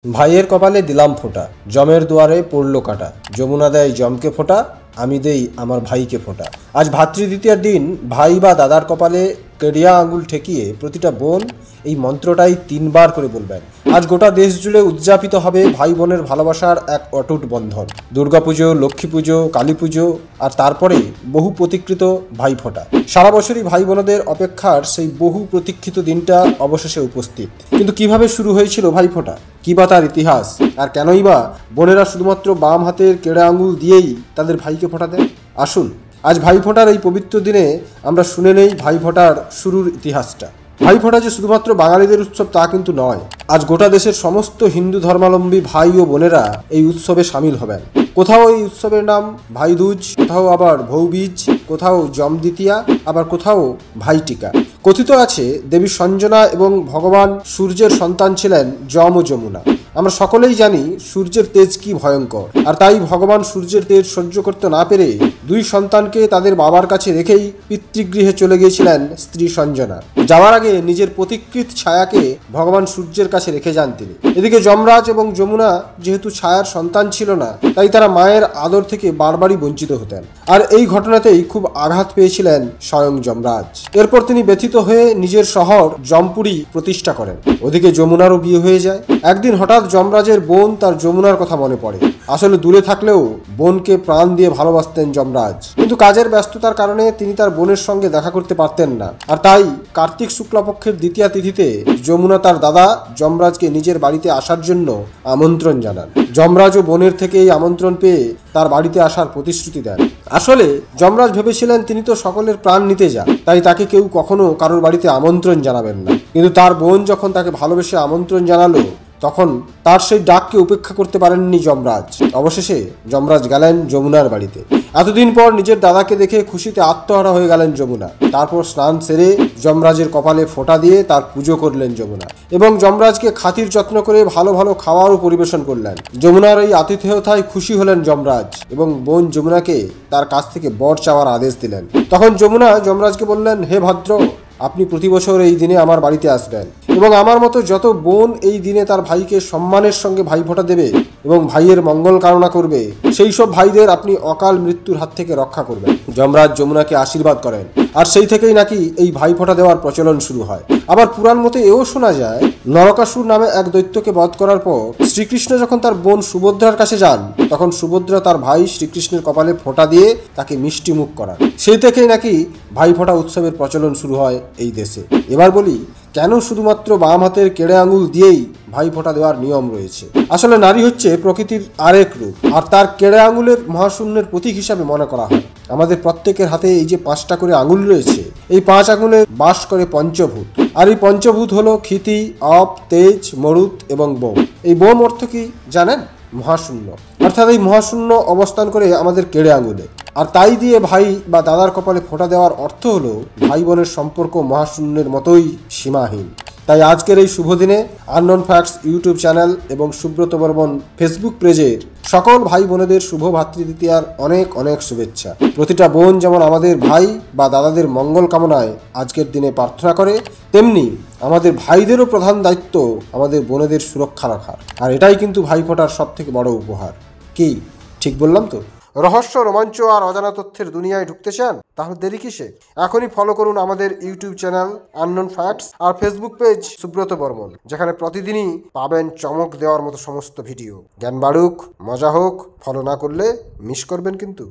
ভাইয়ের কপালে দিলাম ফোঁটা, জমের দুয়ারে পড়ল কাটা। যমুনা দেয় জমকে ফোঁটা, আমি দেই আমার ভাইকে ফোঁটা। আজ ভাতৃদ্বিতীয়ার দিন ভাই বা দাদার কপালে কেডিয়া আঙুল ঠেকিয়ে প্রতিটা বোন এই মন্ত্রটাই 3 বার করে বলবেন। আজ গোটা দেশ জুড়ে উদযাপিত হবে ভাই বোনের ভালোবাসার এক অটুট বন্ধন। দুর্গাপুজো, লক্ষ্মী পুজো, কালী পুজো আর তারপরে বহু প্রতীক্ষিত ভাইফোঁটা। সারা বছরই ভাই বোনদের অপেক্ষার সেই বহু প্রতীক্ষিত দিনটা অবশেষে উপস্থিত। কিন্তু কিভাবে শুরু হয়েছিল ভাইফোঁটা, কি বা তার ইতিহাস, আর কেনই বা বোনেরা শুধুমাত্র বাম হাতের কেড়ে আঙুল দিয়েই তাদের ভাইকে ফোঁটা দেয়? আসুন আজ ভাইফোঁটার এই পবিত্র দিনে আমরা শুনে নেই ভাইফোঁটার শুরুর ইতিহাসটা। ভাইফোঁটা যে শুধুমাত্র বাঙালিদের উৎসব তা কিন্তু নয়। আজ গোটা দেশের সমস্ত হিন্দু ধর্মাবলম্বী ভাই ও বোনেরা এই উৎসবে সামিল হবেন। কোথাও এই উৎসবের নাম ভাইদুজ, কোথাও আবার ভৌবীজ, কোথাও জম দ্বিতীয়া, আবার কোথাও ভাইটিকা। কথিত আছে দেবী সঞ্জনা এবং ভগবান সূর্যের সন্তান ছিলেন যম ও যমুনা। আমরা সকলেই জানি সূর্যের তেজ কি ভয়ঙ্কর, আর তাই ভগবান সূর্যের তেজ সহ্য করতে না পেরে 2 সন্তানকে তাদের বাবার কাছে রেখেই পিতৃগৃহে চলে গিয়েছিলেন স্ত্রী সঞ্জনা। যাওয়ার আগে নিজের প্রতিকৃত ছায়াকে ভগবান সূর্যের কাছে রেখে যান তিনি। এদিকে যমরাজ এবং যমুনা যেহেতু ছায়ার সন্তান ছিল না, তাই তারা মায়ের আদর থেকে বারবারই বঞ্চিত হতেন। আর এই ঘটনাতেই খুব আঘাত পেয়েছিলেন স্বয়ং যমরাজ। এরপর তিনি ব্যথিত হয়ে নিজের শহর জমপুরি প্রতিষ্ঠা করেন। ওদিকে যমুনারও বিয়ে হয়ে যায়। একদিন হঠাৎ যমরাজের বোন তার যমুনার কথা মনে পড়ে। আসলে দূরে থাকলেও বোনকে প্রাণ দিয়ে ভালোবাসতেন যমরাজ, কিন্তু কাজের ব্যস্ততার কারণে তিনি তার বোনের সঙ্গে দেখা করতে পারতেন না। আর তাই কার্তিক শুক্লপক্ষের দ্বিতীয়া তিথিতে যমুনা তার দাদা যমরাজকে নিজের বাড়িতে আসার জন্য আমন্ত্রণ জানান। যমরাজ ও বোনের থেকে এই আমন্ত্রণ পেয়ে তার বাড়িতে আসার প্রতিশ্রুতি দেন। আসলে যমরাজ ভেবেছিলেন তিনি তো সকলের প্রাণ নিতে যান, তাই তাকে কেউ কখনো কারোর বাড়িতে আমন্ত্রণ জানাবেন না। কিন্তু তার বোন যখন তাকে ভালোবেসে আমন্ত্রণ জানালো, তখন তার সেই ডাককে উপেক্ষা করতে পারেননি যমরাজ। অবশেষে যমরাজ গেলেন যমুনার বাড়িতে। এতদিন পর নিজের দাদাকে দেখে খুশিতে আত্মহারা হয়ে গেলেন যমুনা। তারপর স্নান সেরে যমরাজের কপালে ফোঁটা দিয়ে তার পুজো করলেন যমুনা, এবং যমরাজকে খাতির যত্ন করে ভালো ভালো খাওয়ারও পরিবেশন করলেন। যমুনার এই আতিথেয়তায় খুশি হলেন যমরাজ এবং বোন যমুনাকে তার কাছ থেকে বর চাওয়ার আদেশ দিলেন। তখন যমুনা যমরাজকে বললেন, হে ভদ্র, আপনি প্রতি বছর এই দিনে আমার বাড়িতে আসবেন এবং আমার মতো যত বোন এই দিনে তার ভাইকে সম্মানের সঙ্গে ভাইফোঁটা দেবে এবং ভাইয়ের মঙ্গল কামনা করবে, সেই সব ভাইদের আপনি অকাল মৃত্যুর হাত থেকে রক্ষা করবেন। যমরাজ যমুনাকে আশীর্বাদ করেন, আর সেই থেকেই নাকি এই ভাইফোঁটা দেওয়ার প্রচলন শুরু হয়। আবার পুরাণ মতে এও শোনা যায়, নরকাসুর নামে এক দৈত্যকে বধ করার পর শ্রীকৃষ্ণ যখন তার বোন সুভদ্রার কাছে যান, তখন সুভদ্রা তার ভাই শ্রীকৃষ্ণের কপালে ফোঁটা দিয়ে তাকে মিষ্টি মুখ করান। সেই থেকেই নাকি ভাইফোঁটা উৎসবের প্রচলন শুরু হয় এই দেশে। এবার বলি, কেন শুধুমাত্র বাম হাতের কেড়ে আঙুল দিয়েই ভাইফোঁটা দেওয়ার নিয়ম রয়েছে? আসলে নারী হচ্ছে প্রকৃতির আরেক রূপ, আর তার কেড়ে আঙুলের মহাশূন্যের প্রতীক হিসাবে মনে করা হয়। আমাদের প্রত্যেকের হাতে এই যে 5টা করে আঙুল রয়েছে, এই 5 আঙুলে বাস করে পঞ্চভূত। আর এই পঞ্চভূত হলো ক্ষিতি, অপ, তেজ, মরুত এবং বোম। এই বোম অর্থ কি জানেন? মহাশূন্য। অর্থাৎ এই মহাশূন্য অবস্থান করে আমাদের কেড়ে আঙুলে। আর তাই দিয়ে ভাই বা দাদার কপালে ফোঁটা দেওয়ার অর্থ হলো ভাই বোনের সম্পর্ক মহাশূন্যের মতোই সীমাহীন। তাই আজকের এই শুভ দিনে আননোন ফ্যাক্টস ইউটিউব চ্যানেল এবং সুব্রত বর্মন ফেসবুক পেজের সকল ভাই বোনেদের শুভ ভাতৃদ্বিতীয়ার অনেক অনেক শুভেচ্ছা। প্রতিটা বোন যেমন আমাদের ভাই বা দাদাদের মঙ্গল কামনায় আজকের দিনে প্রার্থনা করে, তেমনি আমাদের ভাইদেরও প্রধান দায়িত্ব আমাদের বোনেদের সুরক্ষা রাখার। আর এটাই কিন্তু ভাইফোঁটার সব থেকে বড় উপহার। কি ঠিক বললাম তো? রহস্য, রোমাঞ্চ আর অজানা তথ্যের দুনিয়ায় ঢুকতে চান? তাহলে দেরি কিসে? এখনই ফলো করুন আমাদের ইউটিউব চ্যানেল আননোন ফ্যাক্টস আর ফেসবুক পেজ সুব্রত বর্মন, যেখানে প্রতিদিনই পাবেন চমক দেওয়ার মতো সমস্ত ভিডিও। জ্ঞান বাড়ুক, মজা হোক, ফলো না করলে মিস করবেন কিন্তু।